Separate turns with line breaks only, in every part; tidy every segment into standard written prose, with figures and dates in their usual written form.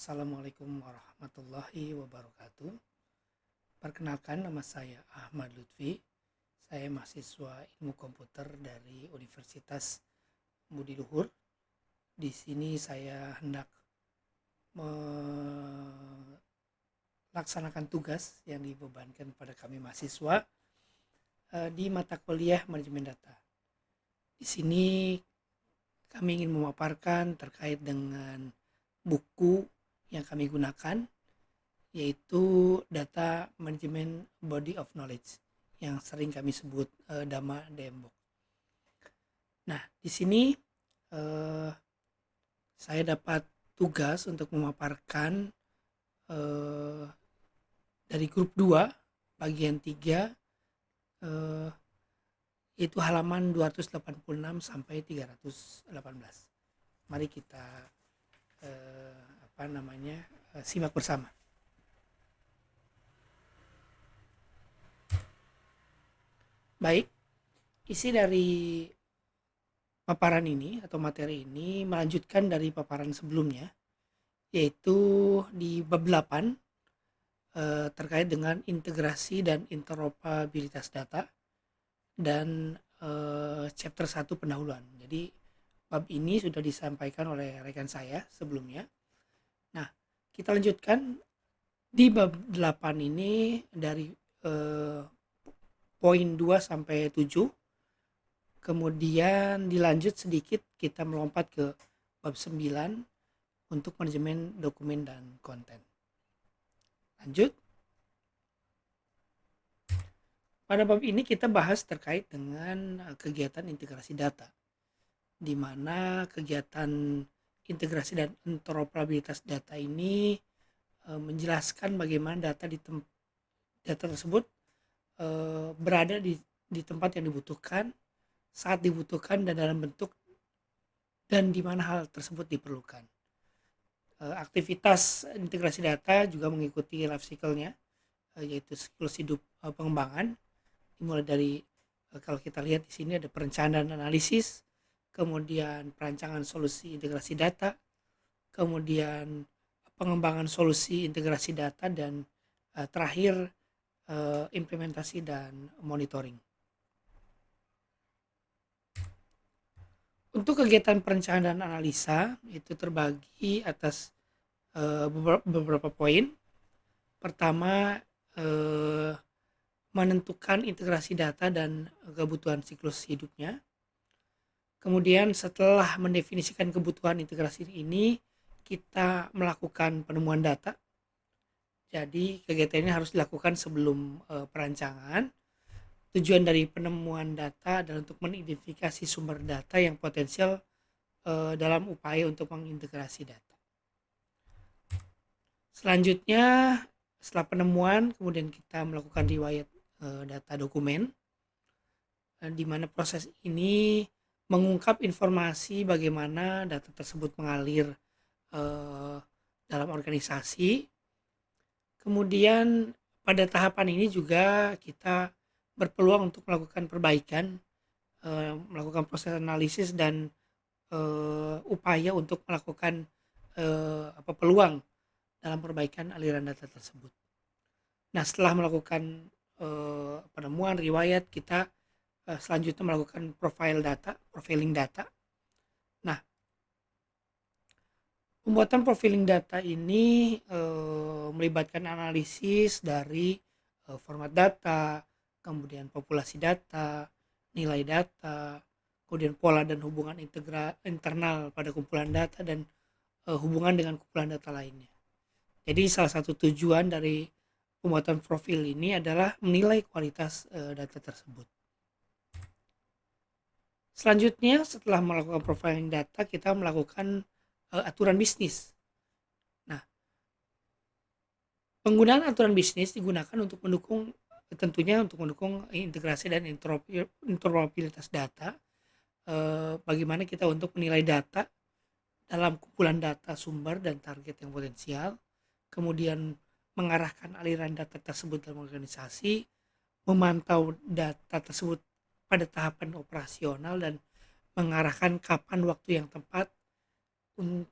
Assalamualaikum warahmatullahi wabarakatuh. Perkenalkan, nama saya Ahmad Lutfi. Saya mahasiswa ilmu komputer dari Universitas Budi Luhur. Di sini saya hendak melaksanakan tugas yang dibebankan pada kami mahasiswa di mata kuliah manajemen data. Di sini kami ingin memaparkan terkait dengan buku yang kami gunakan, yaitu Data Management Body of Knowledge yang sering kami sebut DAMA DMBOK. Nah, di sini saya dapat tugas untuk memaparkan dari grup 2 bagian 3 itu halaman 286 sampai 318. Mari kita simak bersama. Baik, isi dari paparan ini atau materi ini melanjutkan dari paparan sebelumnya, yaitu di bab 8 terkait dengan integrasi dan interoperabilitas data, dan chapter 1 pendahuluan. Jadi bab ini sudah disampaikan oleh rekan saya sebelumnya. Nah, kita lanjutkan di bab 8 ini dari poin 2 sampai 7. Kemudian dilanjut sedikit, kita melompat ke bab 9 untuk manajemen dokumen dan konten. Lanjut. Pada bab ini kita bahas terkait dengan kegiatan integrasi data, di mana kegiatan integrasi dan interoperabilitas data ini menjelaskan bagaimana data tersebut berada di tempat yang dibutuhkan, saat dibutuhkan, dan dalam bentuk dan di mana hal tersebut diperlukan. Aktivitas integrasi data juga mengikuti life cycle-nya, yaitu siklus hidup pengembangan, dimulai dari kalau kita lihat di sini ada perencanaan analisis, kemudian perancangan solusi integrasi data, kemudian pengembangan solusi integrasi data, dan terakhir implementasi dan monitoring. Untuk kegiatan perencanaan dan analisa itu terbagi atas beberapa poin. Pertama, menentukan integrasi data dan kebutuhan siklus hidupnya. Kemudian setelah mendefinisikan kebutuhan integrasi ini, kita melakukan penemuan data. Jadi kegiatan ini harus dilakukan sebelum perancangan. Tujuan dari penemuan data adalah untuk mengidentifikasi sumber data yang potensial dalam upaya untuk mengintegrasi data. Selanjutnya, setelah penemuan, kemudian kita melakukan riwayat data dokumen, di mana proses ini mengungkap informasi bagaimana data tersebut mengalir dalam organisasi. Kemudian pada tahapan ini juga kita berpeluang untuk melakukan perbaikan, melakukan proses analisis dan upaya untuk melakukan peluang dalam perbaikan aliran data tersebut. Nah, setelah melakukan penemuan riwayat, kita selanjutnya melakukan profiling data. Nah, pembuatan profiling data ini melibatkan analisis dari format data, kemudian populasi data, nilai data, kemudian pola dan hubungan internal pada kumpulan data, dan hubungan dengan kumpulan data lainnya. Jadi salah satu tujuan dari pembuatan profil ini adalah menilai kualitas data tersebut. Selanjutnya, setelah melakukan profiling data, kita melakukan aturan bisnis. Nah, penggunaan aturan bisnis digunakan untuk mendukung integrasi dan interoperabilitas data. Bagaimana kita untuk menilai data dalam kumpulan data sumber dan target yang potensial, kemudian mengarahkan aliran data tersebut dalam organisasi, memantau data tersebut pada tahapan operasional, dan mengarahkan kapan waktu yang tepat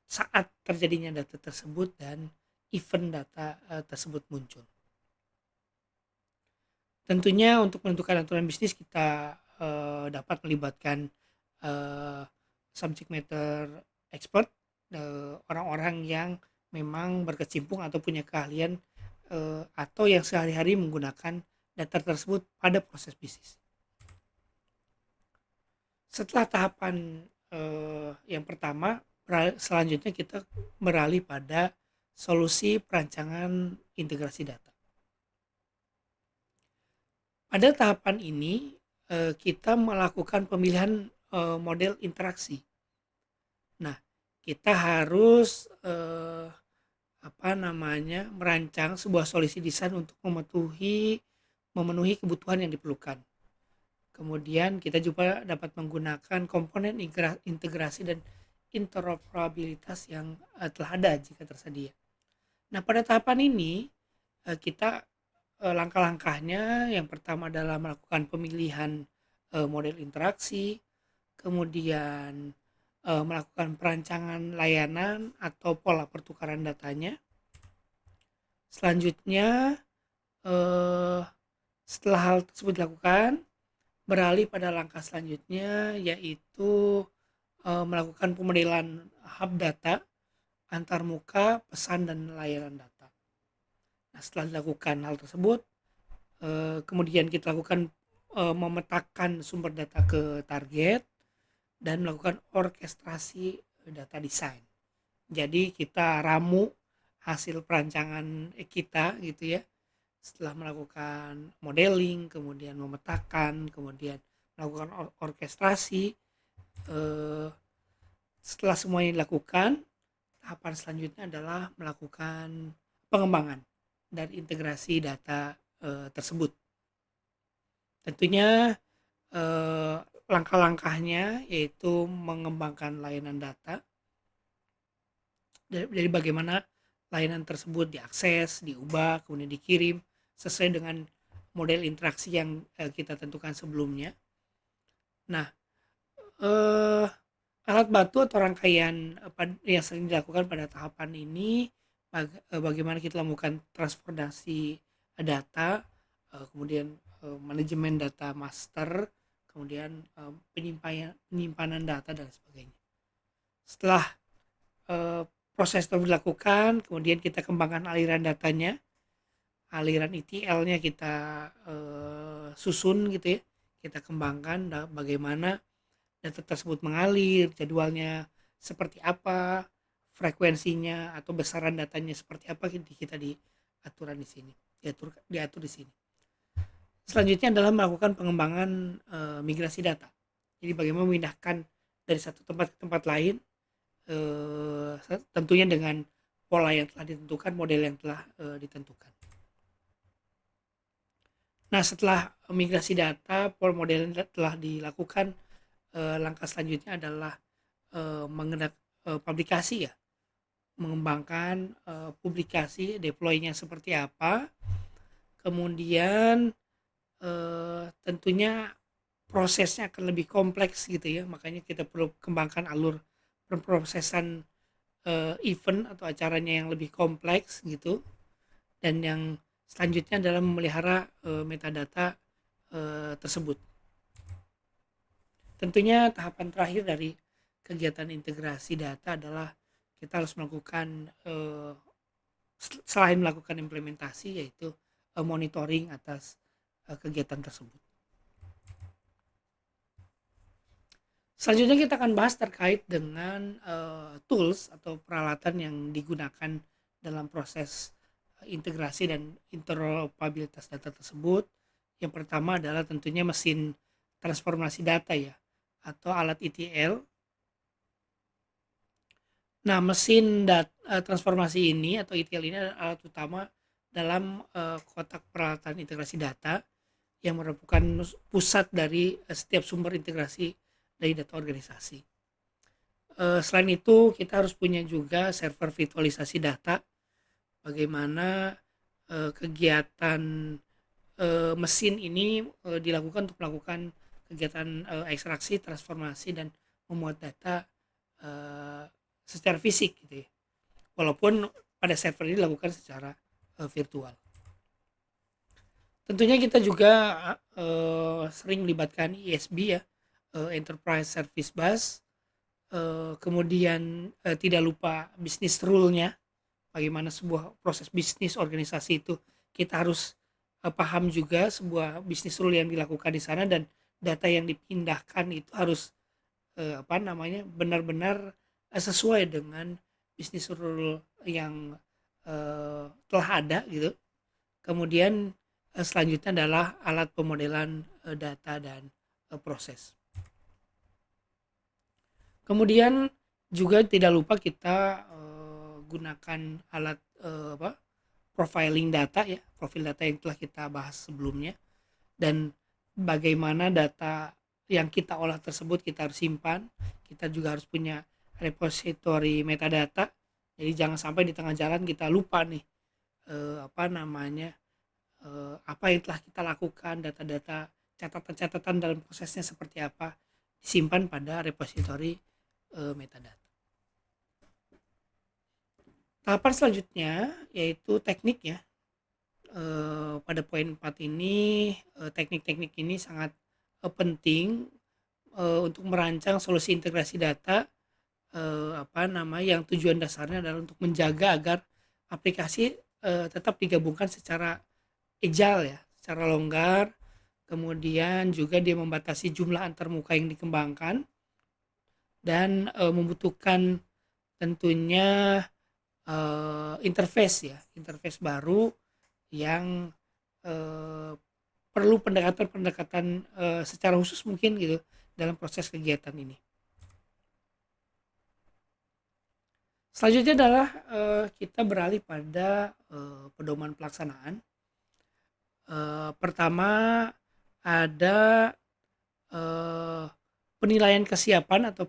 saat terjadinya data tersebut dan event data tersebut muncul. Tentunya untuk menentukan aturan bisnis kita dapat melibatkan subject matter expert, orang-orang yang memang berkecimpung atau punya keahlian atau yang sehari-hari menggunakan data tersebut pada proses bisnis. Setelah tahapan yang pertama, selanjutnya kita beralih pada solusi perancangan integrasi data. Pada tahapan ini kita melakukan pemilihan model interaksi. Nah, kita harus merancang sebuah solusi desain untuk memenuhi kebutuhan yang diperlukan. Kemudian kita juga dapat menggunakan komponen integrasi dan interoperabilitas yang telah ada jika tersedia. Nah, pada tahapan ini kita langkah-langkahnya yang pertama adalah melakukan pemilihan model interaksi, kemudian melakukan perancangan layanan atau pola pertukaran datanya. Selanjutnya setelah hal tersebut dilakukan, beralih pada langkah selanjutnya, yaitu melakukan pemodelan hub data antarmuka, pesan, dan layanan data. Nah, setelah dilakukan hal tersebut, kemudian kita lakukan memetakan sumber data ke target dan melakukan orkestrasi data desain. Jadi kita ramu hasil perancangan kita gitu ya. Setelah melakukan modeling, kemudian memetakan, kemudian melakukan orkestrasi. Setelah semuanya dilakukan, tahapan selanjutnya adalah melakukan pengembangan dan integrasi data tersebut. Tentunya langkah-langkahnya yaitu mengembangkan layanan data. Dari bagaimana layanan tersebut diakses, diubah, kemudian dikirim sesuai dengan model interaksi yang kita tentukan sebelumnya. Nah, alat bantu atau rangkaian yang sering dilakukan pada tahapan ini bagaimana kita lakukan transformasi data, kemudian manajemen data master, kemudian penyimpanan data dan sebagainya. Setelah proses itu dilakukan, kemudian kita kembangkan aliran datanya, aliran ETL-nya kita susun gitu ya, kita kembangkan bagaimana data tersebut mengalir, jadwalnya seperti apa, frekuensinya atau besaran datanya seperti apa, kita diatur di sini. Selanjutnya adalah melakukan pengembangan migrasi data. Jadi bagaimana memindahkan dari satu tempat ke tempat lain, tentunya dengan pola yang telah ditentukan, model yang telah ditentukan. Nah, setelah migrasi data, pola model telah dilakukan, langkah selanjutnya adalah publikasi ya, mengembangkan publikasi, deploy-nya seperti apa, kemudian tentunya prosesnya akan lebih kompleks gitu ya, makanya kita perlu kembangkan alur pemrosesan event atau acaranya yang lebih kompleks gitu. Dan yang selanjutnya adalah memelihara metadata tersebut. Tentunya tahapan terakhir dari kegiatan integrasi data adalah kita harus melakukan selain melakukan implementasi, yaitu monitoring atas kegiatan tersebut. Selanjutnya kita akan bahas terkait dengan tools atau peralatan yang digunakan dalam proses integrasi dan interoperabilitas data tersebut. Yang pertama adalah tentunya mesin transformasi data ya, atau alat ETL. Nah, mesin transformasi ini atau ETL ini adalah alat utama dalam kotak peralatan integrasi data yang merupakan pusat dari setiap sumber integrasi dari data organisasi. Selain itu, kita harus punya juga server virtualisasi data. Bagaimana kegiatan mesin ini dilakukan untuk melakukan kegiatan ekstraksi, transformasi, dan memuat data secara fisik gitu ya. Walaupun pada server ini dilakukan secara virtual. Tentunya kita juga sering melibatkan ESB ya, Enterprise Service Bus. Kemudian tidak lupa bisnis rule-nya, bagaimana sebuah proses bisnis organisasi itu kita harus paham juga sebuah bisnis rule yang dilakukan di sana, dan data yang dipindahkan itu harus benar-benar sesuai dengan bisnis rule yang telah ada gitu. Kemudian selanjutnya adalah alat pemodelan data dan proses. Kemudian juga tidak lupa kita gunakan alat profiling data ya, profil data yang telah kita bahas sebelumnya, dan bagaimana data yang kita olah tersebut kita harus simpan. Kita juga harus punya repository metadata. Jadi jangan sampai di tengah jalan kita lupa nih apa yang telah kita lakukan, data-data, catatan-catatan dalam prosesnya seperti apa, disimpan pada repository metadata. Tahapan selanjutnya yaitu teknik ya. Pada poin 4 ini teknik-teknik ini sangat penting untuk merancang solusi integrasi data yang tujuan dasarnya adalah untuk menjaga agar aplikasi tetap digabungkan secara agile ya, secara longgar. Kemudian juga dia membatasi jumlah antarmuka yang dikembangkan, dan membutuhkan tentunya interface baru yang perlu pendekatan secara khusus mungkin gitu dalam proses kegiatan ini. Selanjutnya adalah kita beralih pada pedoman pelaksanaan. Pertama ada penilaian kesiapan atau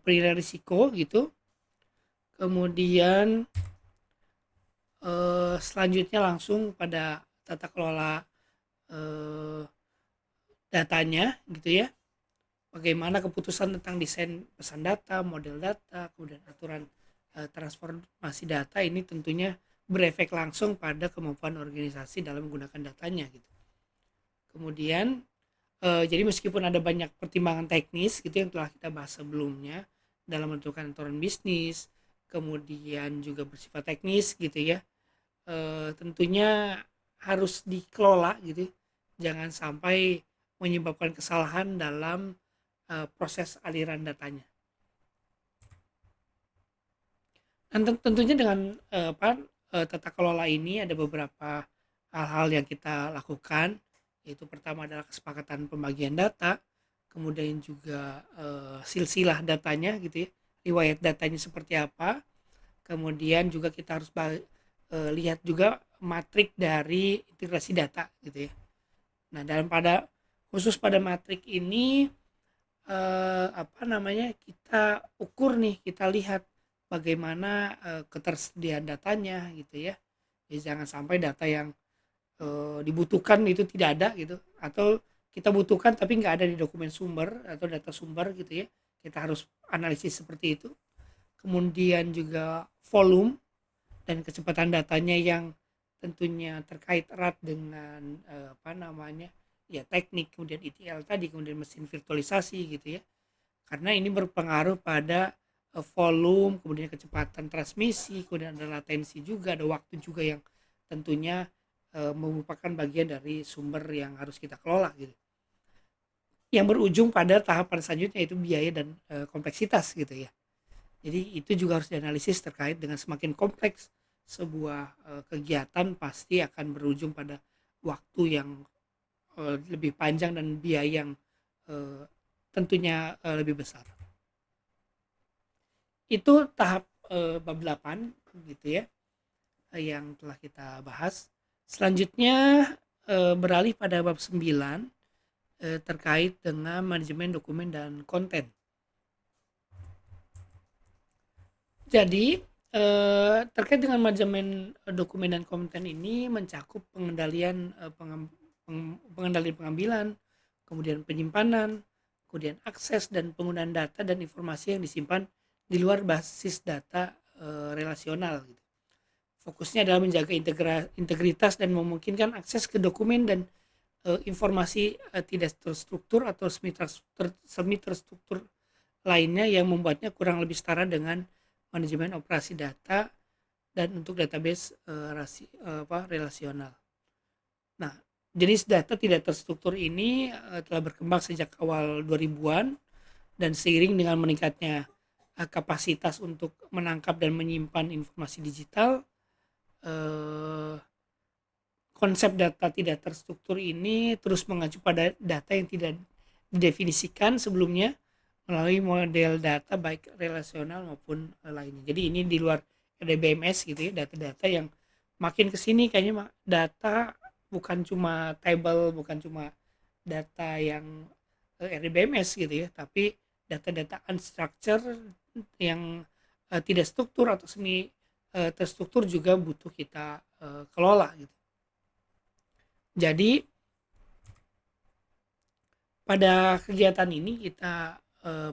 penilaian risiko gitu. Kemudian selanjutnya langsung pada tata kelola datanya gitu ya. Bagaimana keputusan tentang desain pesan data, model data, kemudian aturan transformasi data ini tentunya berefek langsung pada kemampuan organisasi dalam menggunakan datanya gitu. Kemudian jadi meskipun ada banyak pertimbangan teknis gitu yang telah kita bahas sebelumnya dalam menentukan aturan bisnis, kemudian juga bersifat teknis gitu ya, tentunya harus dikelola gitu, jangan sampai menyebabkan kesalahan dalam proses aliran datanya. Dan tentunya dengan tata kelola ini ada beberapa hal-hal yang kita lakukan, yaitu pertama adalah kesepakatan pembagian data, kemudian juga silsilah datanya gitu ya, riwayat datanya seperti apa, kemudian juga kita harus lihat juga matrik dari integrasi data gitu ya. Nah khusus pada matrik ini kita ukur nih, kita lihat bagaimana ketersediaan datanya gitu ya. Jadi jangan sampai data yang dibutuhkan itu tidak ada gitu, atau kita butuhkan tapi nggak ada di dokumen sumber atau data sumber gitu ya. Kita harus analisis seperti itu. Kemudian juga volume dan kecepatan datanya yang tentunya terkait erat dengan teknik, kemudian ETL tadi, kemudian mesin virtualisasi gitu ya, karena ini berpengaruh pada volume, kemudian kecepatan transmisi, kemudian ada latensi juga, ada waktu juga yang tentunya merupakan bagian dari sumber yang harus kita kelola gitu, yang berujung pada tahapan selanjutnya yaitu biaya dan kompleksitas gitu ya. Jadi itu juga harus dianalisis terkait dengan semakin kompleks sebuah kegiatan pasti akan berujung pada waktu yang lebih panjang dan biaya yang tentunya lebih besar. Itu tahap bab 8 gitu ya, yang telah kita bahas. Selanjutnya beralih pada bab 9 terkait dengan manajemen dokumen dan konten. Jadi terkait dengan manajemen dokumen dan konten ini mencakup pengendalian pengambilan, kemudian penyimpanan, kemudian akses dan penggunaan data dan informasi yang disimpan di luar basis data relasional gitu. Fokusnya adalah menjaga integritas dan memungkinkan akses ke dokumen dan informasi tidak terstruktur atau semi terstruktur lainnya yang membuatnya kurang lebih setara dengan manajemen operasi data dan untuk database relasional. Nah, jenis data tidak terstruktur ini telah berkembang sejak awal 2000-an dan seiring dengan meningkatnya kapasitas untuk menangkap dan menyimpan informasi digital, konsep data tidak terstruktur ini terus mengacu pada data yang tidak didefinisikan sebelumnya melalui model data baik relasional maupun lainnya. Jadi ini di luar RDBMS gitu ya, data-data yang makin kesini kayaknya data bukan cuma table, bukan cuma data yang RDBMS gitu ya, tapi data-data unstructured yang tidak struktur atau semi terstruktur juga butuh kita kelola gitu. Jadi pada kegiatan ini kita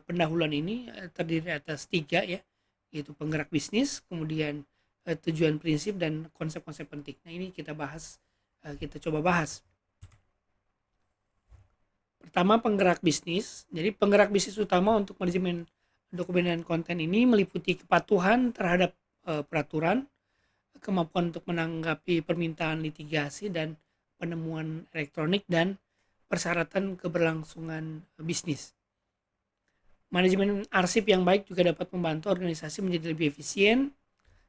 pendahuluan ini terdiri atas 3 ya, yaitu penggerak bisnis, kemudian tujuan prinsip dan konsep-konsep penting. Nah ini kita bahas, kita coba bahas. Pertama penggerak bisnis. Jadi penggerak bisnis utama untuk manajemen dokumen dan konten ini meliputi kepatuhan terhadap peraturan, kemampuan untuk menanggapi permintaan litigasi dan penemuan elektronik, dan persyaratan keberlangsungan bisnis. Manajemen arsip yang baik juga dapat membantu organisasi menjadi lebih efisien.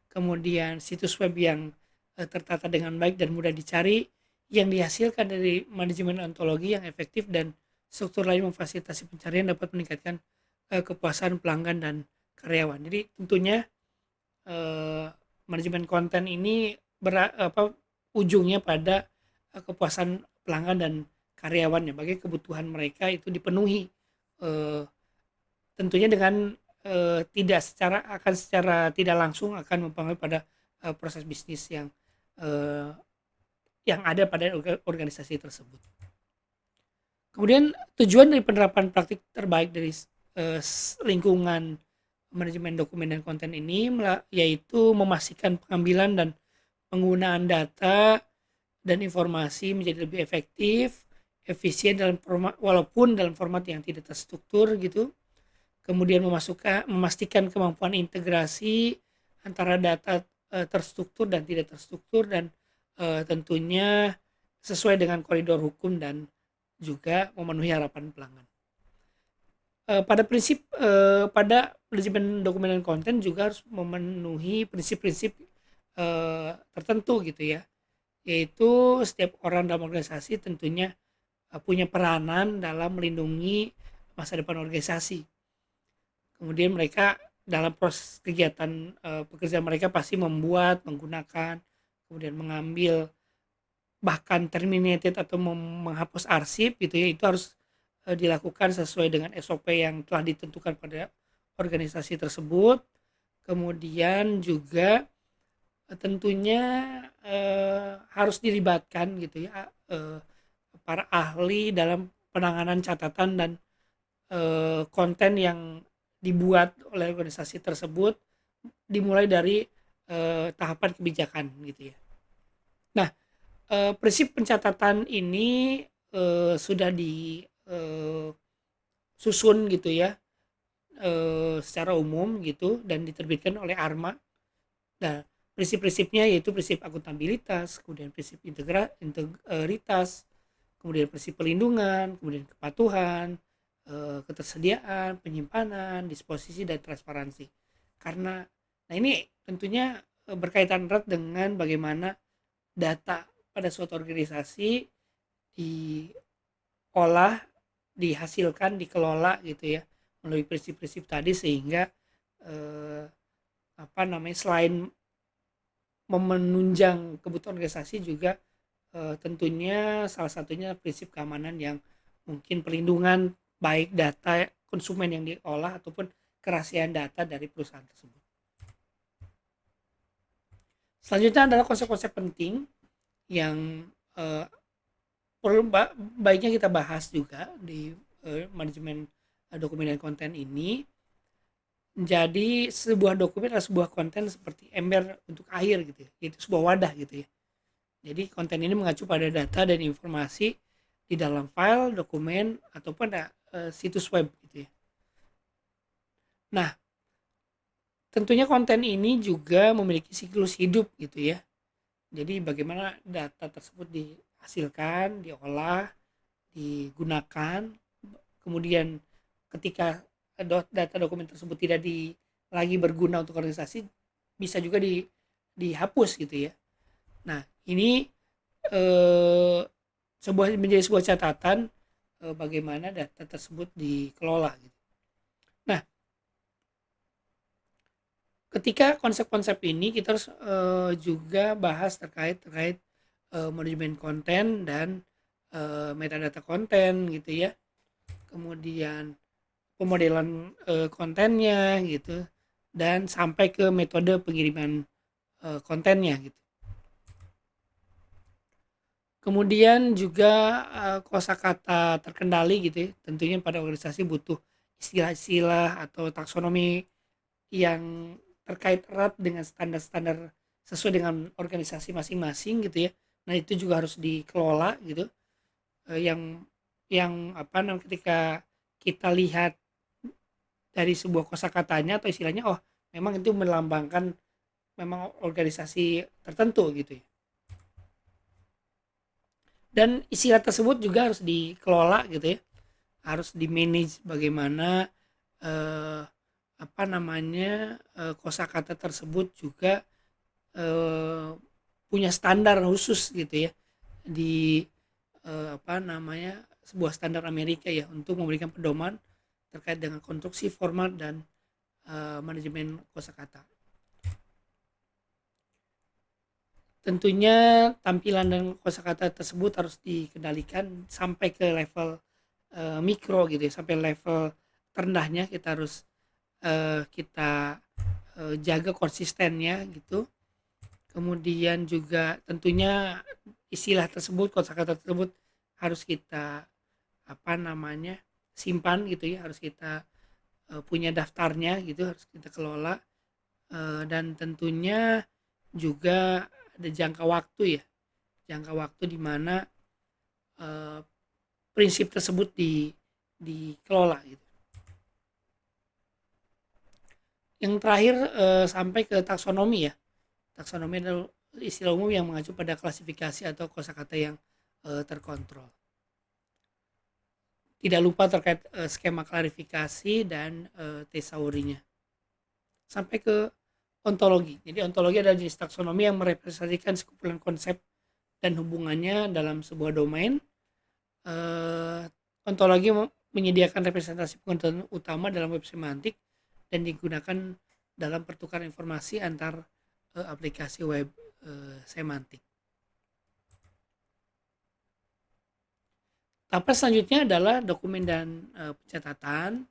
Kemudian situs web yang tertata dengan baik dan mudah dicari yang dihasilkan dari manajemen ontologi yang efektif dan struktur lain memfasilitasi pencarian dapat meningkatkan kepuasan pelanggan dan karyawan. Jadi tentunya manajemen konten ini ujungnya pada kepuasan pelanggan dan karyawannya, bagi kebutuhan mereka itu dipenuhi, tentunya dengan secara tidak langsung akan mempengaruhi pada proses bisnis yang ada pada organisasi tersebut. Kemudian tujuan dari penerapan praktik terbaik dari lingkungan manajemen dokumen dan konten ini yaitu memastikan pengambilan dan penggunaan data dan informasi menjadi lebih efektif, efisien walaupun dalam format yang tidak terstruktur gitu. Kemudian memastikan kemampuan integrasi antara data terstruktur dan tidak terstruktur, dan tentunya sesuai dengan koridor hukum dan juga memenuhi harapan pelanggan. Pada manajemen dokumen dan konten juga harus memenuhi prinsip-prinsip tertentu gitu ya, yaitu setiap orang dalam organisasi tentunya punya peranan dalam melindungi masa depan organisasi. Kemudian mereka dalam proses kegiatan pekerjaan mereka pasti membuat, menggunakan, kemudian mengambil, bahkan terminated atau menghapus arsip gitu ya, itu harus dilakukan sesuai dengan SOP yang telah ditentukan pada organisasi tersebut. Kemudian juga tentunya harus dilibatkan gitu ya para ahli dalam penanganan catatan dan konten yang dibuat oleh organisasi tersebut, dimulai dari tahapan kebijakan gitu ya. Nah, prinsip pencatatan ini sudah disusun gitu ya secara umum gitu dan diterbitkan oleh ARMA. Nah, prinsip-prinsipnya yaitu prinsip akuntabilitas, kemudian prinsip integritas, kemudian prinsip perlindungan, kemudian kepatuhan, ketersediaan, penyimpanan, disposisi, dan transparansi. Karena nah ini tentunya berkaitan erat dengan bagaimana data pada suatu organisasi diolah, dihasilkan, dikelola gitu ya melalui prinsip-prinsip tadi, sehingga selain menunjang kebutuhan organisasi juga tentunya salah satunya prinsip keamanan yang mungkin perlindungan baik data konsumen yang diolah ataupun kerahasiaan data dari perusahaan tersebut. Selanjutnya adalah konsep-konsep penting yang perlu baiknya kita bahas juga di manajemen dokumen dan konten ini menjadi sebuah dokumen atau sebuah konten seperti ember untuk air gitu ya, yaitu sebuah wadah gitu ya. Jadi konten ini mengacu pada data dan informasi di dalam file, dokumen, ataupun situs web gitu ya. Nah, tentunya konten ini juga memiliki siklus hidup gitu ya. Jadi bagaimana data tersebut dihasilkan, diolah, digunakan, kemudian ketika data dokumen tersebut tidak lagi berguna untuk organisasi, bisa juga dihapus gitu ya. Nah, ini eh, menjadi sebuah catatan bagaimana data tersebut dikelola gitu. Nah, ketika konsep-konsep ini kita harus juga bahas terkait manajemen konten dan metadata konten gitu ya. Kemudian pemodelan kontennya gitu, dan sampai ke metode pengiriman kontennya gitu. Kemudian juga kosakata terkendali gitu ya. Tentunya pada organisasi butuh istilah-istilah atau taksonomi yang terkait erat dengan standar-standar sesuai dengan organisasi masing-masing gitu ya. Nah, itu juga harus dikelola gitu. Yang apa namanya, ketika kita lihat dari sebuah kosakatanya atau istilahnya, oh memang itu melambangkan memang organisasi tertentu gitu ya. Dan istilah tersebut juga harus dikelola gitu ya, harus di manage bagaimana eh, apa namanya kosakata tersebut juga eh, punya standar khusus gitu ya, di apa namanya sebuah standar Amerika ya, untuk memberikan pedoman terkait dengan konstruksi, format, dan manajemen kosakata. Tentunya tampilan dan kosakata tersebut harus dikendalikan sampai ke level mikro gitu ya, sampai level terendahnya kita harus kita jaga konsistennya gitu. Kemudian juga tentunya istilah tersebut, kosakata tersebut harus kita apa namanya simpan gitu ya, harus kita punya daftarnya gitu, harus kita kelola. Dan tentunya juga ada jangka waktu ya, jangka waktu di mana eh, prinsip tersebut dikelola gitu. Yang terakhir sampai ke taksonomi ya. Taksonomi adalah istilah umum yang mengacu pada klasifikasi atau kosakata yang terkontrol. Tidak lupa terkait skema klarifikasi dan tesaurinya. Sampai ke ontologi. Jadi ontologi adalah jenis taksonomi yang merepresentasikan sekumpulan konsep dan hubungannya dalam sebuah domain. Ontologi menyediakan representasi pengetahuan utama dalam web semantik dan digunakan dalam pertukaran informasi antar aplikasi web semantik. Tahapan selanjutnya adalah dokumen dan pencatatan.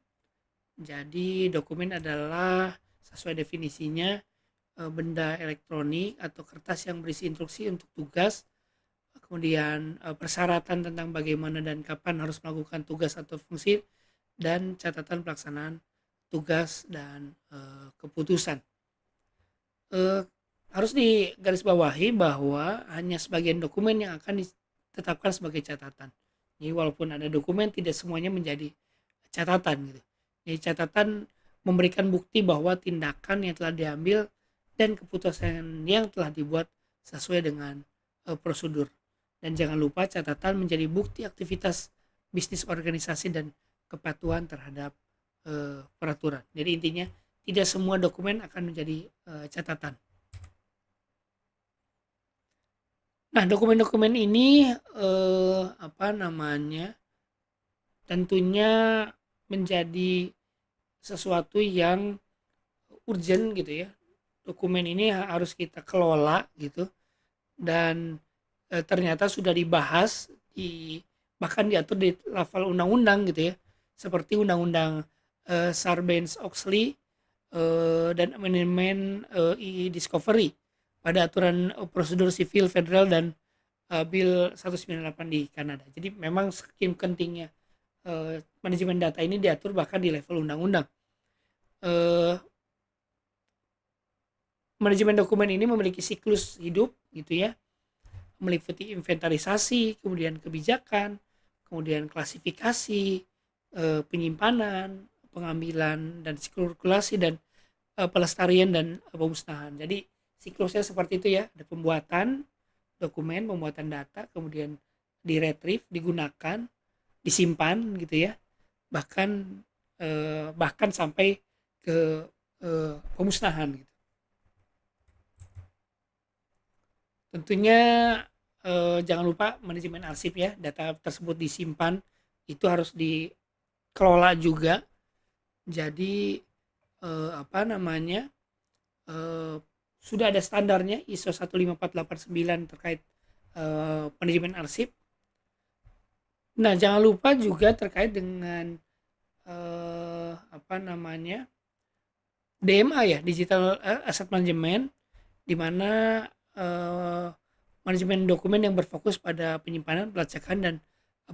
Jadi dokumen adalah sesuai definisinya benda elektronik atau kertas yang berisi instruksi untuk tugas, kemudian persyaratan tentang bagaimana dan kapan harus melakukan tugas atau fungsi, dan catatan pelaksanaan tugas dan keputusan. Harus digarisbawahi bahwa hanya sebagian dokumen yang akan ditetapkan sebagai catatan. Jadi walaupun ada dokumen, tidak semuanya menjadi catatan gitu. Jadi catatan memberikan bukti bahwa tindakan yang telah diambil dan keputusan yang telah dibuat sesuai dengan prosedur. Dan jangan lupa catatan menjadi bukti aktivitas bisnis organisasi dan kepatuhan terhadap peraturan. Jadi intinya tidak semua dokumen akan menjadi catatan. Nah, dokumen-dokumen ini apa namanya tentunya menjadi sesuatu yang urgent gitu ya. Dokumen ini harus kita kelola gitu, dan ternyata sudah dibahas bahkan diatur di level undang-undang gitu ya, seperti undang-undang Sarbanes-Oxley dan amandemen e-discovery pada aturan prosedur sivil federal dan Bill 198 di Kanada. Jadi memang saking pentingnya manajemen data ini diatur bahkan di level undang-undang. Eh, Manajemen dokumen ini memiliki siklus hidup gitu ya, meliputi inventarisasi, kemudian kebijakan, kemudian klasifikasi, penyimpanan, pengambilan dan sirkulasi dan pelestarian dan pemusnahan. Jadi siklusnya seperti itu ya, ada pembuatan dokumen, pembuatan data, kemudian diretrieve, digunakan, disimpan gitu ya, bahkan bahkan sampai ke pemusnahan gitu. Tentunya jangan lupa manajemen arsip ya, data tersebut disimpan itu harus dikelola juga. Jadi apa namanya, eh, sudah ada standarnya ISO 15489 terkait manajemen arsip. Nah, jangan lupa juga terkait dengan apa namanya, DMA ya, Digital Asset Management, di mana eh, manajemen dokumen yang berfokus pada penyimpanan, pelacakan dan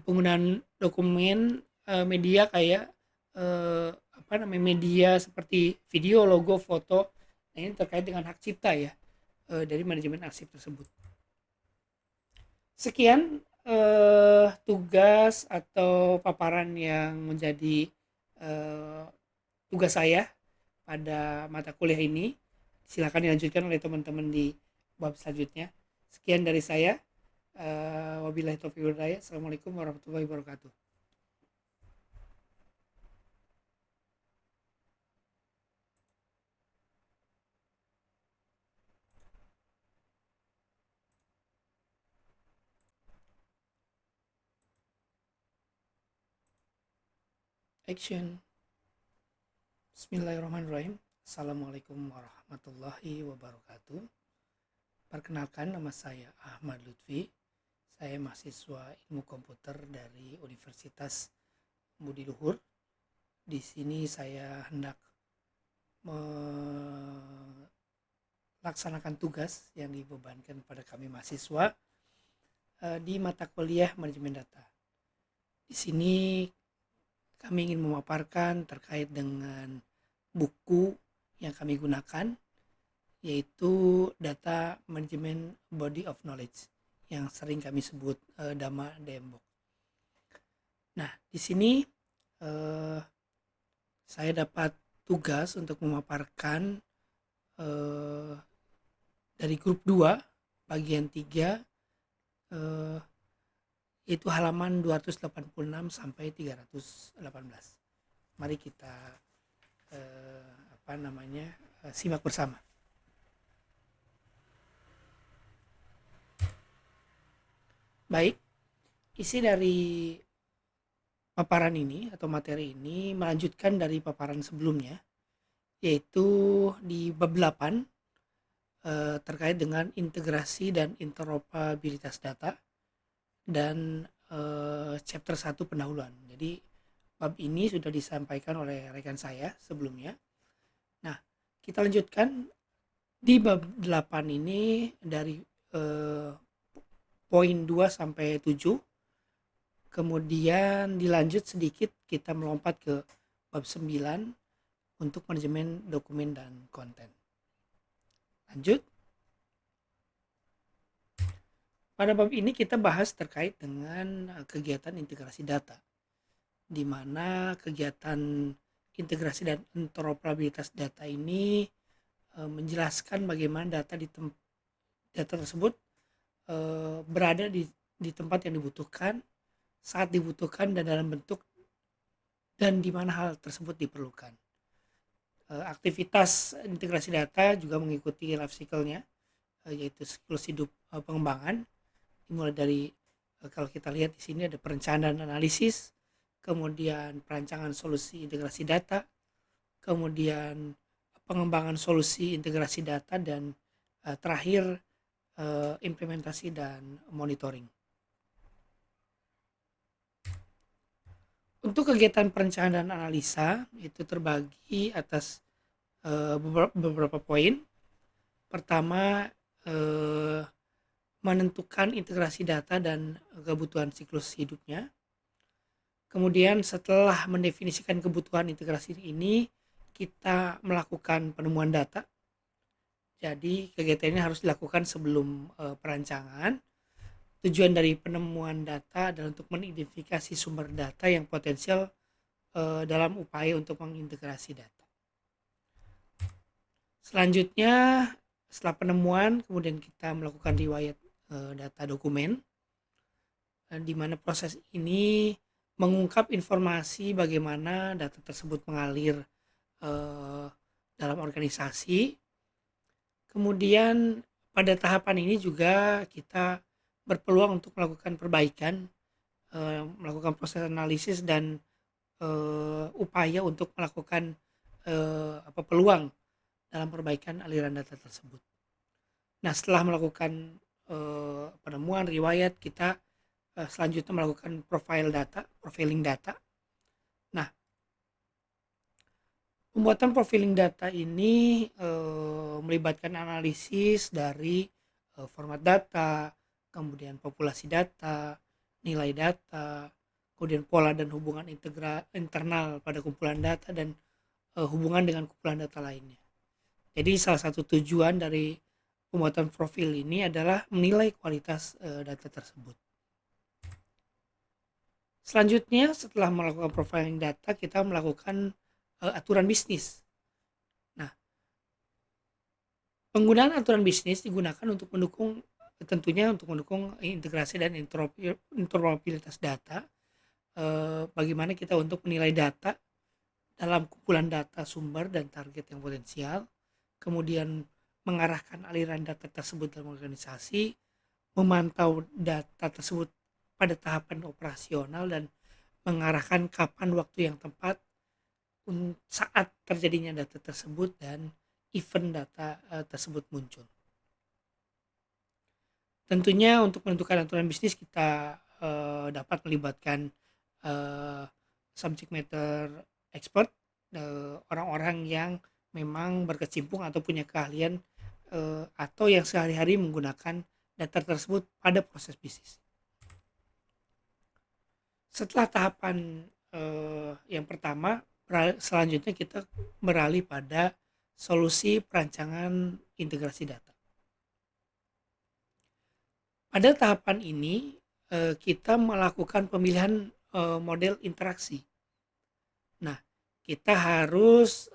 penggunaan dokumen media kayak apa namanya, media seperti video, logo, foto. Nah, ini terkait dengan hak cipta ya, dari manajemen arsip tersebut. Sekian tugas atau paparan yang menjadi eh, tugas saya pada mata kuliah ini. Silakan dilanjutkan oleh teman-teman di bab selanjutnya. Sekian dari saya. Wabillahi taufiq wal hidayah. Assalamualaikum warahmatullahi wabarakatuh. Action. Bismillahirrahmanirrahim. Assalamualaikum warahmatullahi wabarakatuh. Perkenalkan, nama saya Ahmad Lutfi. Saya mahasiswa ilmu komputer dari Universitas Budi Luhur. Di sini saya hendak melaksanakan tugas yang dibebankan pada kami mahasiswa di mata kuliah manajemen data. Di sini kami ingin memaparkan terkait dengan buku yang kami gunakan, yaitu Data Management Body of Knowledge yang sering kami sebut DAMA DMBOK. Nah, di sini saya dapat tugas untuk memaparkan dari grup 2 bagian 3 itu halaman 286 sampai 318. Mari kita simak bersama. Baik, isi dari paparan ini atau materi ini melanjutkan dari paparan sebelumnya, yaitu di bab 8 terkait dengan integrasi dan interoperabilitas data, dan chapter 1 pendahuluan. Jadi bab ini sudah disampaikan oleh rekan saya sebelumnya. Nah, kita lanjutkan di bab 8 ini dari poin 2 sampai 7. Kemudian dilanjut sedikit, kita melompat ke bab 9 untuk manajemen dokumen dan konten. Lanjut. Pada bab ini kita bahas terkait dengan kegiatan integrasi data, di mana kegiatan integrasi dan interoperabilitas data ini menjelaskan bagaimana data tersebut berada di tempat yang dibutuhkan, saat dibutuhkan, dan dalam bentuk dan di mana hal tersebut diperlukan. Aktivitas integrasi data juga mengikuti life cycle-nya, yaitu siklus hidup pengembangan, dimulai dari kalau kita lihat di sini ada perencanaan analisis, kemudian perancangan solusi integrasi data, kemudian pengembangan solusi integrasi data, dan terakhir implementasi dan monitoring. Untuk kegiatan perencanaan dan analisa itu terbagi atas beberapa poin. Pertama, menentukan integrasi data dan kebutuhan siklus hidupnya. Kemudian setelah mendefinisikan kebutuhan integrasi ini, kita melakukan penemuan data. Jadi kegiatan ini harus dilakukan sebelum perancangan. Tujuan dari penemuan data adalah untuk mengidentifikasi sumber data yang potensial dalam upaya untuk mengintegrasi data. Selanjutnya, setelah penemuan, kemudian kita melakukan riwayat data dokumen, di mana proses ini mengungkap informasi bagaimana data tersebut mengalir dalam organisasi. Kemudian pada tahapan ini juga kita berpeluang untuk melakukan perbaikan, melakukan proses analisis dan upaya untuk melakukan peluang dalam perbaikan aliran data tersebut. Nah, setelah melakukan penemuan riwayat, kita selanjutnya melakukan profiling data. Nah, pembuatan profiling data ini melibatkan analisis dari format data, kemudian populasi data, nilai data, kemudian pola dan hubungan internal pada kumpulan data dan hubungan dengan kumpulan data lainnya. Jadi salah satu tujuan dari pembuatan profil ini adalah menilai kualitas data tersebut. Selanjutnya, setelah melakukan profiling data, kita melakukan aturan bisnis. Nah, penggunaan aturan bisnis digunakan untuk mendukung integrasi dan interoperabilitas data. Bagaimana kita untuk menilai data dalam kumpulan data sumber dan target yang potensial, kemudian mengarahkan aliran data tersebut dalam organisasi, memantau data tersebut pada tahapan operasional dan mengarahkan kapan waktu yang tepat saat terjadinya data tersebut dan event data tersebut muncul. Tentunya untuk menentukan aturan bisnis kita dapat melibatkan subject matter expert, orang-orang yang memang berkecimpung atau punya keahlian atau yang sehari-hari menggunakan data tersebut pada proses bisnis. Setelah tahapan yang pertama, selanjutnya kita beralih pada solusi perancangan integrasi data. Pada tahapan ini kita melakukan pemilihan model interaksi. Nah, kita harus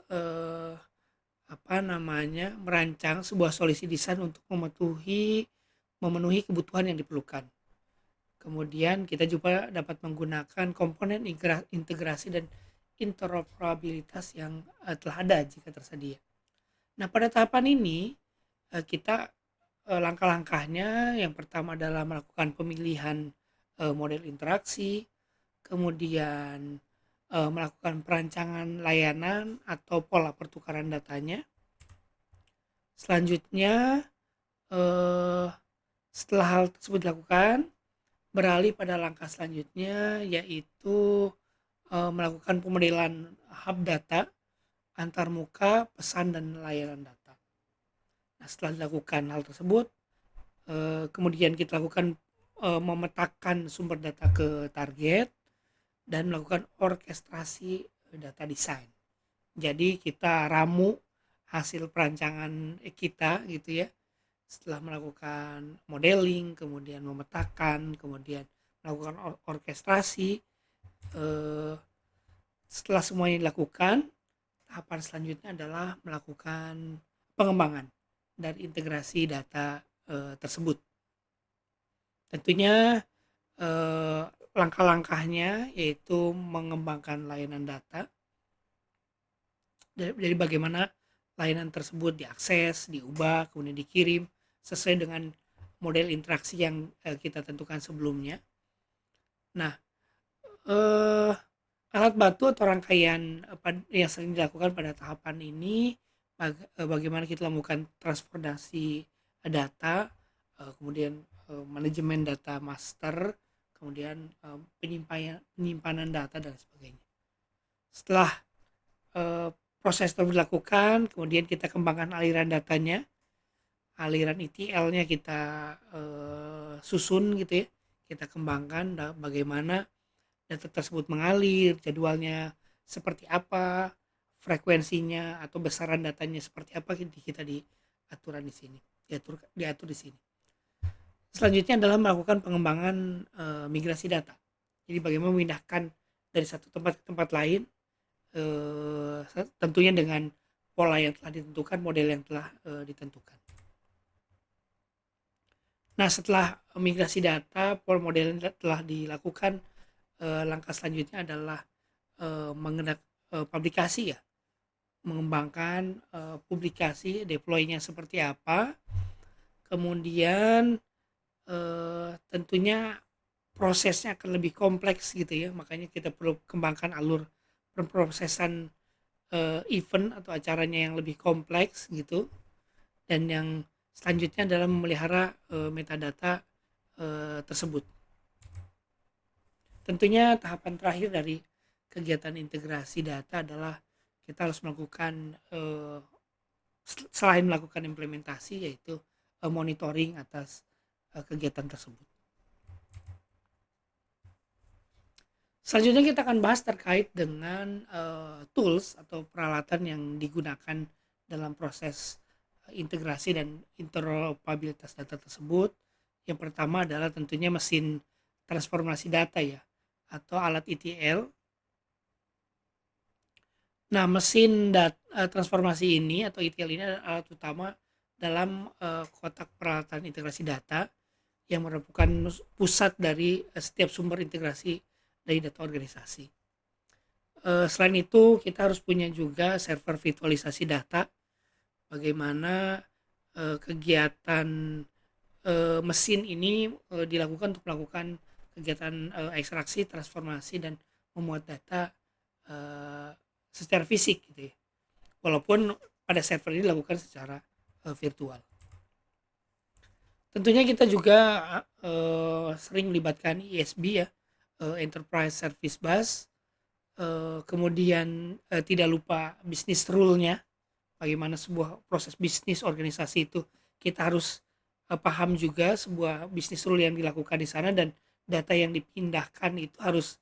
merancang sebuah solusi desain untuk memenuhi kebutuhan yang diperlukan. Kemudian kita juga dapat menggunakan komponen integrasi dan interoperabilitas yang telah ada jika tersedia. Nah, pada tahapan ini kita langkah-langkahnya yang pertama adalah melakukan pemilihan model interaksi, kemudian melakukan perancangan layanan atau pola pertukaran datanya. Selanjutnya, setelah hal tersebut dilakukan, beralih pada langkah selanjutnya, yaitu melakukan pemodelan hub data antarmuka, pesan, dan layanan data. Nah, setelah dilakukan hal tersebut, kemudian kita lakukan memetakan sumber data ke target dan melakukan orkestrasi data desain. Jadi kita ramu hasil perancangan kita gitu ya. Setelah melakukan modeling, kemudian memetakan, kemudian melakukan orkestrasi. Setelah semuanya dilakukan, tahapan selanjutnya adalah melakukan pengembangan dari integrasi data tersebut. Tentunya langkah-langkahnya yaitu mengembangkan layanan data. Jadi bagaimana layanan tersebut diakses, diubah, kemudian dikirim sesuai dengan model interaksi yang kita tentukan sebelumnya. Nah, alat bantu atau rangkaian yang sering dilakukan pada tahapan ini bagaimana kita lakukan transformasi data, kemudian manajemen data master, kemudian penyimpanan data dan sebagainya. Setelah proses tersebut dilakukan, kemudian kita kembangkan aliran datanya, aliran ETL-nya kita susun gitu ya, kita kembangkan bagaimana data tersebut mengalir, jadwalnya seperti apa, frekuensinya atau besaran datanya seperti apa, kita di aturan di sini, diatur di sini. Selanjutnya adalah melakukan pengembangan migrasi data. Jadi bagaimana memindahkan dari satu tempat ke tempat lain, tentunya dengan pola yang telah ditentukan, model yang telah ditentukan. Nah, setelah migrasi data, pola model yang telah dilakukan, langkah selanjutnya adalah publikasi ya, mengembangkan publikasi, deploy-nya seperti apa, kemudian tentunya prosesnya akan lebih kompleks gitu ya, makanya kita perlu kembangkan alur pemrosesan event atau acaranya yang lebih kompleks gitu. Dan yang selanjutnya adalah memelihara metadata tersebut. Tentunya tahapan terakhir dari kegiatan integrasi data adalah kita harus melakukan selain melakukan implementasi, yaitu monitoring atas kegiatan tersebut. Selanjutnya kita akan bahas terkait dengan tools atau peralatan yang digunakan dalam proses integrasi dan interoperabilitas data tersebut. Yang pertama adalah tentunya mesin transformasi data ya, atau alat ETL. Nah, mesin transformasi ini atau ETL ini adalah alat utama dalam kotak peralatan integrasi data yang merupakan pusat dari setiap sumber integrasi dari data organisasi. Selain itu, kita harus punya juga server virtualisasi data. Bagaimana kegiatan mesin ini dilakukan untuk melakukan kegiatan ekstraksi, transformasi, dan memuat data secara fisik gitu ya. Walaupun pada server ini dilakukan secara virtual. Tentunya kita juga sering melibatkan ESB ya, Enterprise Service Bus. Kemudian tidak lupa bisnis rule-nya, bagaimana sebuah proses bisnis organisasi itu kita harus paham juga sebuah bisnis rule yang dilakukan di sana, dan data yang dipindahkan itu harus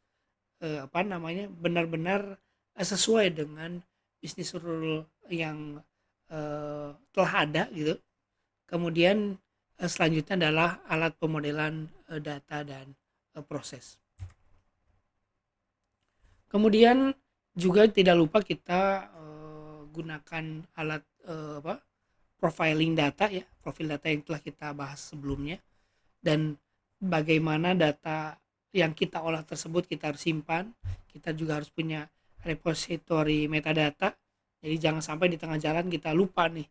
benar-benar sesuai dengan bisnis rule yang telah ada gitu. Kemudian selanjutnya adalah alat pemodelan data dan proses. Kemudian juga tidak lupa kita gunakan alat profiling data ya, profil data yang telah kita bahas sebelumnya, dan bagaimana data yang kita olah tersebut kita harus simpan. Kita juga harus punya repository metadata, jadi jangan sampai di tengah jalan kita lupa nih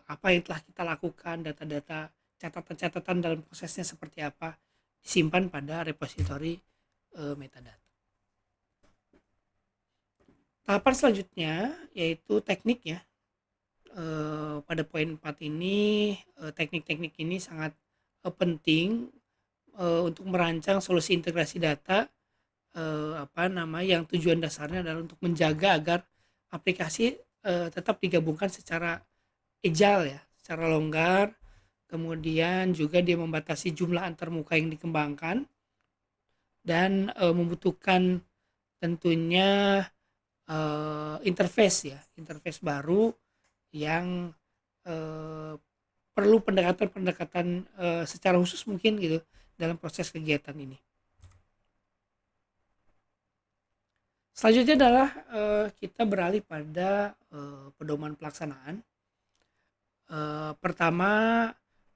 apa yang telah kita lakukan, data-data, catatan-catatan dalam prosesnya seperti apa, disimpan pada repository metadata. Tahapan selanjutnya yaitu teknik ya. Pada poin 4 ini, teknik-teknik ini sangat penting untuk merancang solusi integrasi data yang tujuan dasarnya adalah untuk menjaga agar aplikasi tetap digabungkan secara agile ya, secara longgar. Kemudian juga dia membatasi jumlah antarmuka yang dikembangkan, dan membutuhkan tentunya interface baru yang perlu pendekatan secara khusus mungkin gitu dalam proses kegiatan ini. Selanjutnya adalah kita beralih pada pedoman pelaksanaan. Pertama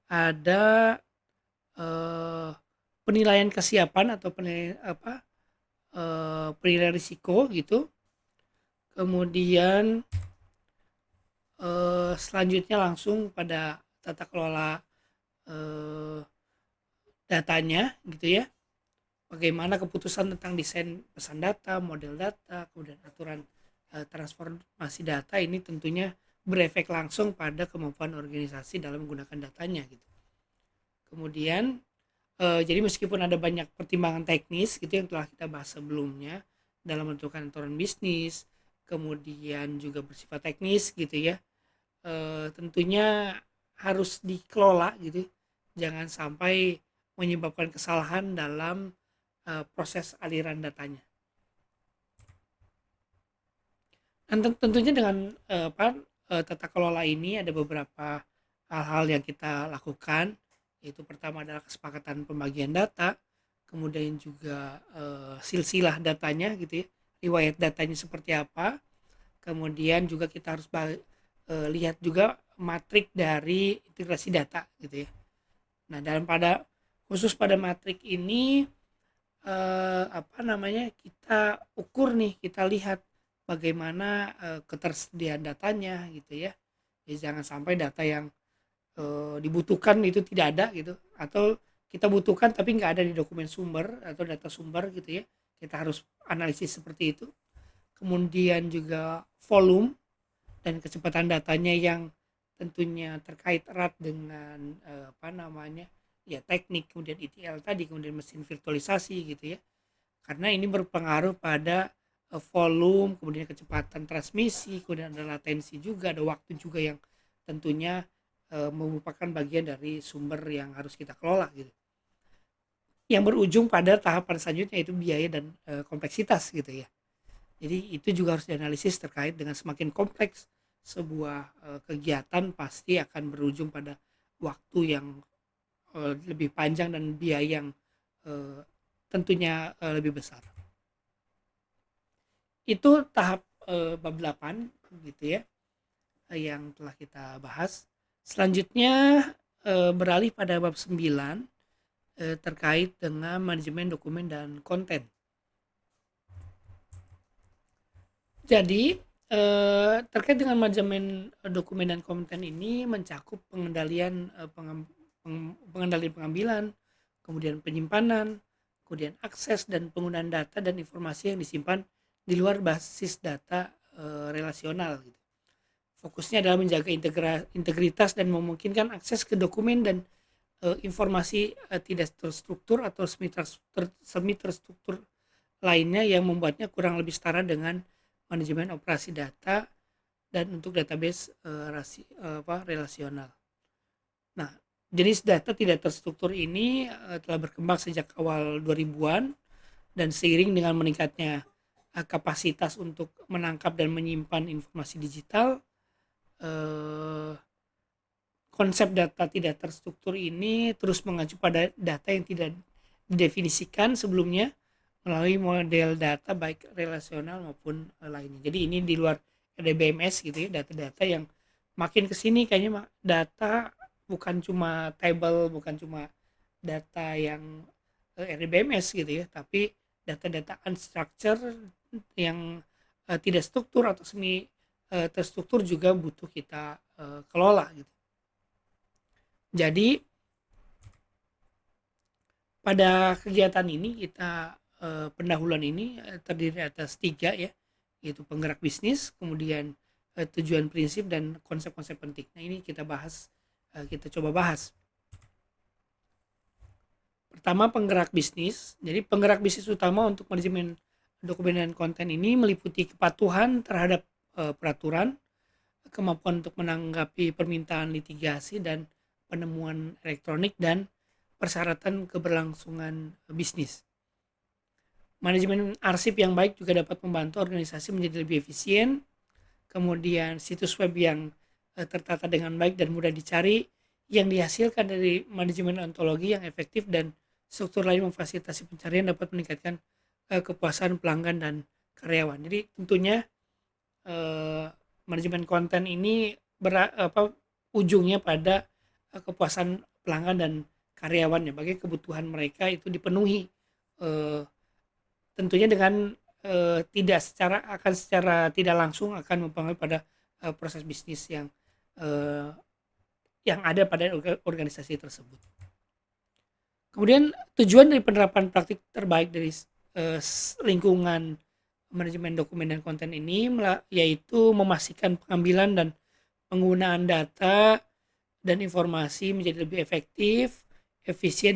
ada penilaian kesiapan atau penilaian risiko gitu. Kemudian selanjutnya langsung pada tata kelola datanya gitu ya. Bagaimana keputusan tentang desain pesan data, model data, kemudian aturan transformasi data ini tentunya berefek langsung pada kemampuan organisasi dalam menggunakan datanya gitu. Kemudian jadi meskipun ada banyak pertimbangan teknis gitu yang telah kita bahas sebelumnya dalam menentukan aturan bisnis, kemudian juga bersifat teknis gitu ya, tentunya harus dikelola gitu, jangan sampai menyebabkan kesalahan dalam proses aliran datanya. Dan tentunya dengan tata kelola ini ada beberapa hal-hal yang kita lakukan, yaitu pertama adalah kesepakatan pembagian data, kemudian juga silsilah datanya gitu ya, riwayat datanya seperti apa, kemudian juga kita harus lihat juga matrik dari integrasi data gitu ya. Nah, khusus pada matrik ini kita ukur nih, kita lihat bagaimana ketersediaan datanya gitu ya. Jadi jangan sampai data yang dibutuhkan itu tidak ada gitu, atau kita butuhkan tapi nggak ada di dokumen sumber atau data sumber gitu ya. Kita harus analisis seperti itu. Kemudian juga volume dan kecepatan datanya yang tentunya terkait erat dengan ya teknik, kemudian ETL tadi, kemudian mesin virtualisasi gitu ya, karena ini berpengaruh pada volume, kemudian kecepatan transmisi, kemudian ada latensi juga, ada waktu juga yang tentunya merupakan bagian dari sumber yang harus kita kelola gitu, yang berujung pada tahapan selanjutnya itu biaya dan kompleksitas gitu ya. Jadi itu juga harus dianalisis terkait dengan semakin kompleks sebuah kegiatan pasti akan berujung pada waktu yang lebih panjang dan biaya yang tentunya lebih besar. Itu tahap bab 8 gitu ya, yang telah kita bahas. Selanjutnya beralih pada bab 9 terkait dengan manajemen dokumen dan konten. Jadi terkait dengan manajemen dokumen dan konten ini mencakup pengendalian pengendalian pengambilan, kemudian penyimpanan, kemudian akses dan penggunaan data dan informasi yang disimpan di luar basis data relasional gitu. Fokusnya adalah menjaga integritas dan memungkinkan akses ke dokumen dan informasi tidak terstruktur atau semi terstruktur lainnya yang membuatnya kurang lebih setara dengan manajemen operasi data dan untuk database relasional. Nah, jenis data tidak terstruktur ini telah berkembang sejak awal 2000-an dan seiring dengan meningkatnya kapasitas untuk menangkap dan menyimpan informasi digital, konsep data tidak terstruktur ini terus mengacu pada data yang tidak didefinisikan sebelumnya melalui model data baik relasional maupun lainnya. Jadi ini di luar RDBMS gitu ya, data-data yang makin kesini kayaknya data bukan cuma table, bukan cuma data yang RDBMS gitu ya, tapi data-data unstructured yang tidak struktur atau semi terstruktur juga butuh kita kelola gitu. Jadi pada kegiatan ini kita pendahuluan ini terdiri atas 3 ya, yaitu penggerak bisnis, kemudian tujuan prinsip dan konsep-konsep penting. Nah ini kita coba bahas. Pertama, penggerak bisnis. Jadi penggerak bisnis utama untuk manajemen dokumen dan konten ini meliputi kepatuhan terhadap peraturan, kemampuan untuk menanggapi permintaan litigasi dan penemuan elektronik, dan persyaratan keberlangsungan bisnis. Manajemen arsip yang baik juga dapat membantu organisasi menjadi lebih efisien. Kemudian situs web yang tertata dengan baik dan mudah dicari yang dihasilkan dari manajemen ontologi yang efektif dan struktur lain memfasilitasi pencarian dapat meningkatkan kepuasan pelanggan dan karyawan. Jadi tentunya manajemen konten ini ujungnya pada kepuasan pelanggan dan karyawannya, bagi kebutuhan mereka itu dipenuhi tentunya dengan secara tidak langsung akan mempengaruhi pada proses bisnis yang ada pada organisasi tersebut. Kemudian tujuan dari penerapan praktik terbaik dari lingkungan manajemen dokumen dan konten ini yaitu memastikan pengambilan dan penggunaan data dan informasi menjadi lebih efektif, efisien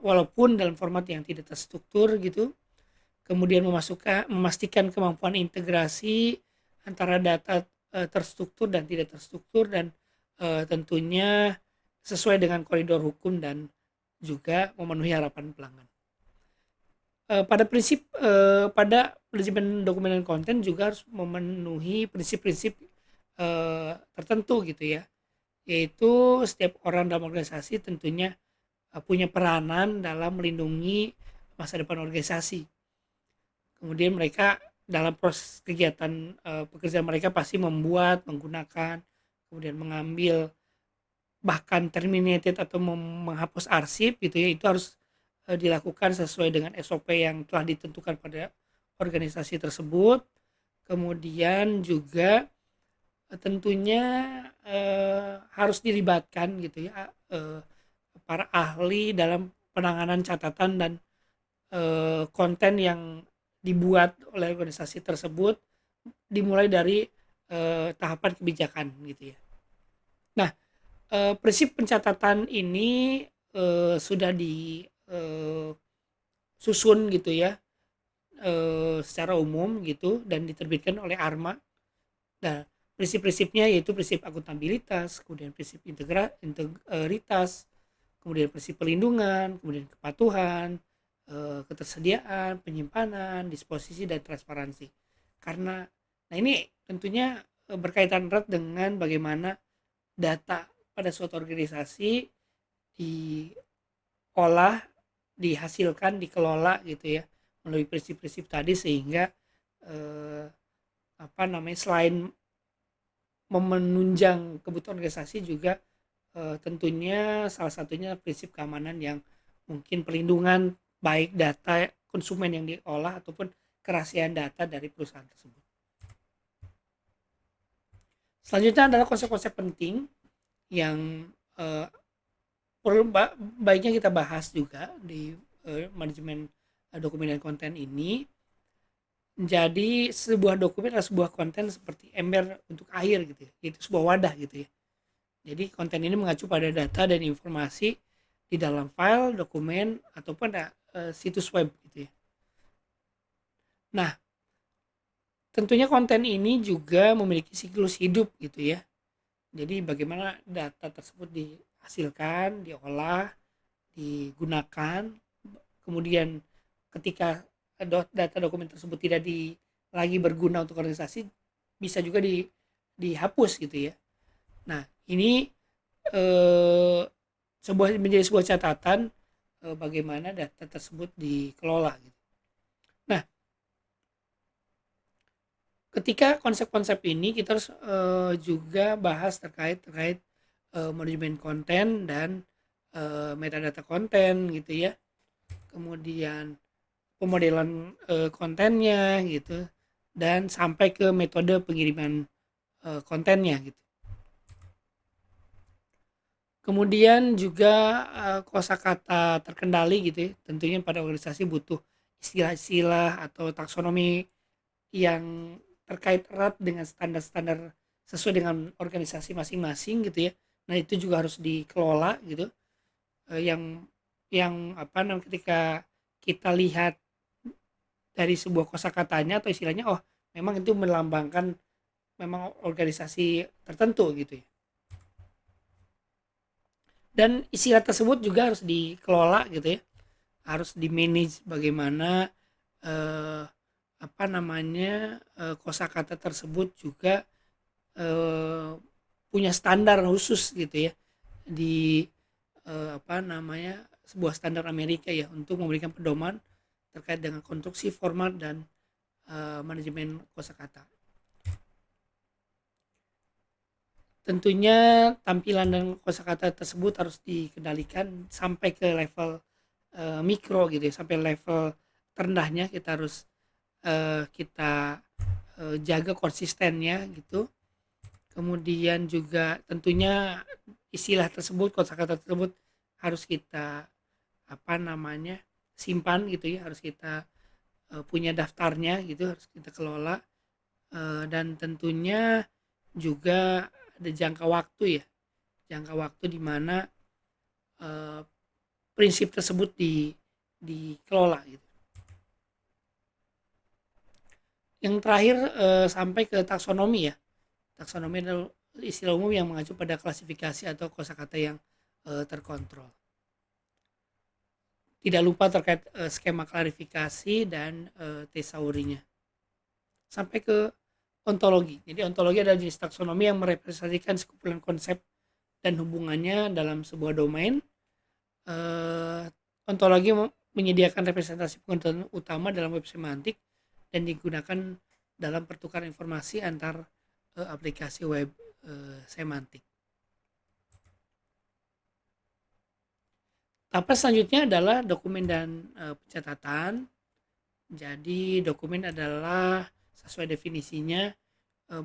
walaupun dalam format yang tidak terstruktur gitu. Kemudian memastikan kemampuan integrasi antara data terstruktur dan tidak terstruktur, dan tentunya sesuai dengan koridor hukum dan juga memenuhi harapan pelanggan. Pada manajemen dokumen dan konten juga harus memenuhi prinsip-prinsip tertentu gitu ya, yaitu setiap orang dalam organisasi tentunya punya peranan dalam melindungi masa depan organisasi. Kemudian mereka dalam proses kegiatan pekerjaan mereka pasti membuat, menggunakan, kemudian mengambil, bahkan terminated atau menghapus arsip gitu ya, itu harus dilakukan sesuai dengan SOP yang telah ditentukan pada organisasi tersebut. Kemudian juga tentunya harus dilibatkan gitu ya para ahli dalam penanganan catatan dan konten yang dibuat oleh organisasi tersebut, dimulai dari tahapan kebijakan gitu ya. Nah, prinsip pencatatan ini sudah disusun gitu ya secara umum gitu dan diterbitkan oleh ARMA. Nah, prinsip-prinsipnya yaitu prinsip akuntabilitas, kemudian prinsip integritas, kemudian prinsip perlindungan, kemudian kepatuhan, ketersediaan, penyimpanan, disposisi, dan transparansi. Karena, nah ini tentunya berkaitan erat dengan bagaimana data pada suatu organisasi diolah, dihasilkan, dikelola gitu ya melalui prinsip-prinsip tadi, sehingga selain menunjang kebutuhan organisasi juga tentunya salah satunya prinsip keamanan yang mungkin perlindungan baik data konsumen yang diolah ataupun kerahasiaan data dari perusahaan tersebut. Selanjutnya adalah konsep-konsep penting yang perlu baiknya kita bahas juga di manajemen dokumen dan konten ini. Jadi sebuah dokumen adalah sebuah konten seperti ember untuk air gitu ya, yaitu sebuah wadah gitu ya. Jadi konten ini mengacu pada data dan informasi di dalam file, dokumen, ataupun situs web gitu ya. Nah, tentunya konten ini juga memiliki siklus hidup gitu ya. Jadi bagaimana data tersebut dihasilkan, diolah, digunakan, kemudian ketika data dokumen tersebut tidak lagi berguna untuk organisasi, bisa juga dihapus gitu ya. Nah, ini menjadi sebuah catatan bagaimana data tersebut dikelola gitu. Nah, ketika konsep-konsep ini kita harus juga bahas terkait manajemen konten dan metadata konten gitu ya. Kemudian pemodelan kontennya gitu, dan sampai ke metode pengiriman kontennya gitu. Kemudian juga kosakata terkendali gitu ya. Tentunya pada organisasi butuh istilah-istilah atau taksonomi yang terkait erat dengan standar-standar sesuai dengan organisasi masing-masing gitu ya. Nah, itu juga harus dikelola gitu. Yang ketika kita lihat dari sebuah kosakatanya atau istilahnya, oh memang itu melambangkan memang organisasi tertentu gitu ya. Dan istilah tersebut juga harus dikelola gitu ya, harus di manage bagaimana kosakata tersebut juga punya standar khusus gitu ya di sebuah standar Amerika ya, untuk memberikan pedoman terkait dengan konstruksi, format, dan manajemen kosakata. Tentunya tampilan dan kosakata tersebut harus dikendalikan sampai ke level mikro gitu ya, sampai level terendahnya kita harus jaga konsistennya gitu. Kemudian juga tentunya istilah tersebut, kosakata tersebut harus kita simpan gitu ya, harus kita punya daftarnya gitu, harus kita kelola, dan tentunya juga ada jangka waktu di mana prinsip tersebut dikelola gitu. Yang terakhir sampai ke taksonomi ya. Taksonomi adalah istilah umum yang mengacu pada klasifikasi atau kosakata yang terkontrol. Tidak lupa terkait skema klarifikasi dan tesaurinya. Sampai ke ontologi. Jadi ontologi adalah jenis taksonomi yang merepresentasikan sekumpulan konsep dan hubungannya dalam sebuah domain. Ontologi menyediakan representasi pengetahuan utama dalam web semantik dan digunakan dalam pertukaran informasi antar aplikasi web semantik. Tahapan selanjutnya adalah dokumen dan pencatatan. Jadi dokumen adalah sesuai definisinya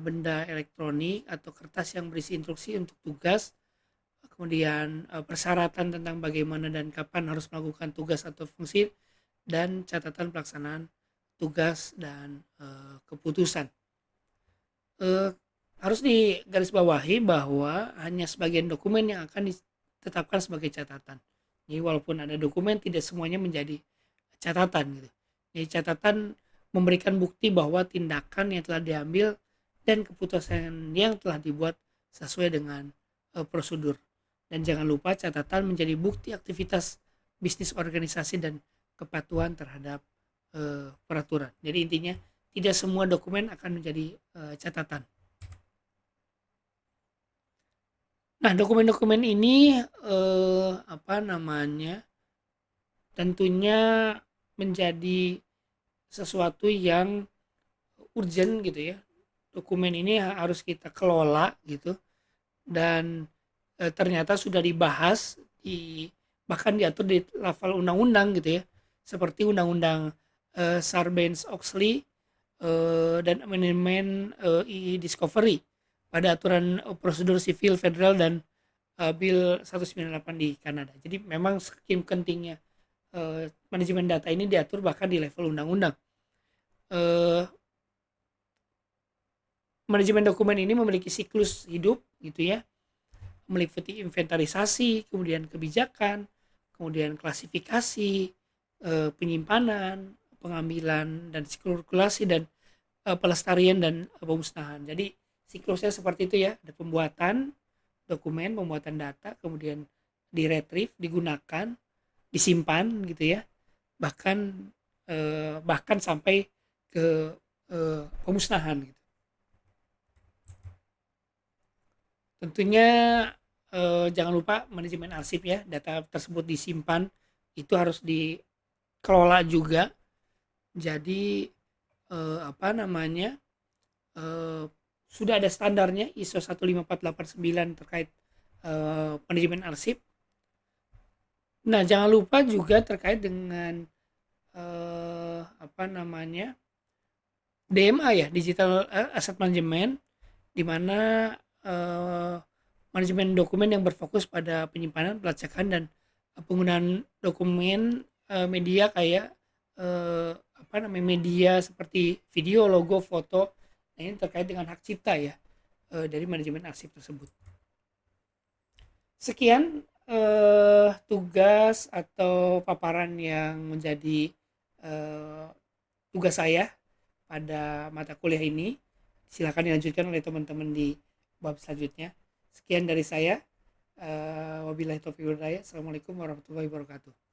benda elektronik atau kertas yang berisi instruksi untuk tugas, kemudian persyaratan tentang bagaimana dan kapan harus melakukan tugas atau fungsi, dan catatan pelaksanaan tugas dan keputusan. Harus digarisbawahi bahwa hanya sebagian dokumen yang akan ditetapkan sebagai catatan. Jadi walaupun ada dokumen, tidak semuanya menjadi catatan gitu. Jadi catatan memberikan bukti bahwa tindakan yang telah diambil dan keputusan yang telah dibuat sesuai dengan prosedur. Dan jangan lupa catatan menjadi bukti aktivitas bisnis organisasi dan kepatuhan terhadap peraturan. Jadi intinya tidak semua dokumen akan menjadi catatan. Nah, dokumen-dokumen ini tentunya menjadi sesuatu yang urgent gitu ya. Dokumen ini harus kita kelola gitu, dan ternyata sudah dibahas bahkan diatur di level undang-undang gitu ya, seperti undang-undang Sarbanes-Oxley dan amandemen e-discovery pada aturan prosedur sivil federal dan Bill 198 di Kanada. Jadi memang saking pentingnya manajemen data ini diatur bahkan di level undang-undang. Manajemen dokumen ini memiliki siklus hidup gitu ya, meliputi inventarisasi, kemudian kebijakan, kemudian klasifikasi, penyimpanan, pengambilan dan sirkulasi, dan pelestarian dan pemusnahan. Jadi siklusnya seperti itu ya, ada pembuatan dokumen, pembuatan data, kemudian diretrieve, digunakan, disimpan gitu ya, bahkan sampai ke pemusnahan gitu. Tentunya jangan lupa manajemen arsip ya, data tersebut disimpan itu harus dikelola juga. Jadi sudah ada standarnya ISO 15489 terkait manajemen arsip. Nah, jangan lupa juga terkait dengan DMA ya, Digital Asset Management, di mana manajemen dokumen yang berfokus pada penyimpanan, pelacakan, dan penggunaan dokumen media kayak media seperti video, logo, foto. Nah, ini terkait dengan hak cipta ya dari manajemen arsip tersebut. Sekian tugas atau paparan yang menjadi tugas saya pada mata kuliah ini. Silakan dilanjutkan oleh teman-teman di bab selanjutnya. Sekian dari saya. Wabillahi taufiq wal hidayah. Assalamualaikum warahmatullahi wabarakatuh.